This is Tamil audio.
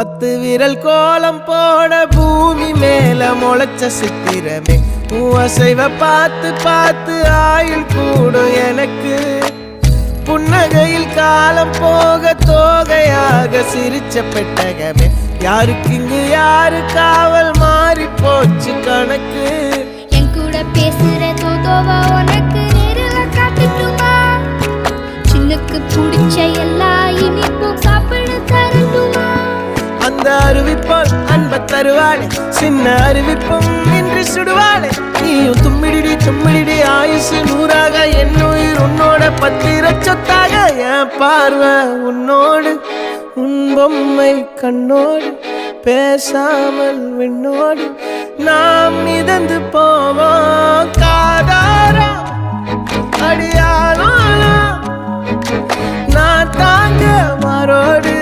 10 விரல் கோலம் போட பூமி மேல முளைச்ச சித்திரமே அசைவ பார்த்து பார்த்து ஆயுள் கூடும் எனக்கு புன்னகையில் காலம் போக தோகையாக சிரிச்ச பெட்டகமே யாருக்கு இங்கு யாரு காவல் மாறி போச்சு கணக்கு என் கூட பேசுற தோதோவா உனக்கு நேரில் காட்டுட்டுமா சின்னுக்கு பிடிச்ச எல்லா இனிப்பும் சாப்பிட தரட்டுமா அந்த அறிவிப்பால் அன்ப தருவாளே சின்ன அறிவிப்பும் இன்று சுடுவாளே நீயும் தும்மிடி தும்மிடி ஆயுசு 100ஆக என் உயிர் உன்னோட 10 சொத்தாக என் பார்வை உன்னோடு உன் பொம்மை கண்ணோடு பேசாமல் விண்ணோடு நாம் மிதந்து போவோம் காதாரா அடியாளோ நான் தாங்க மாறோடு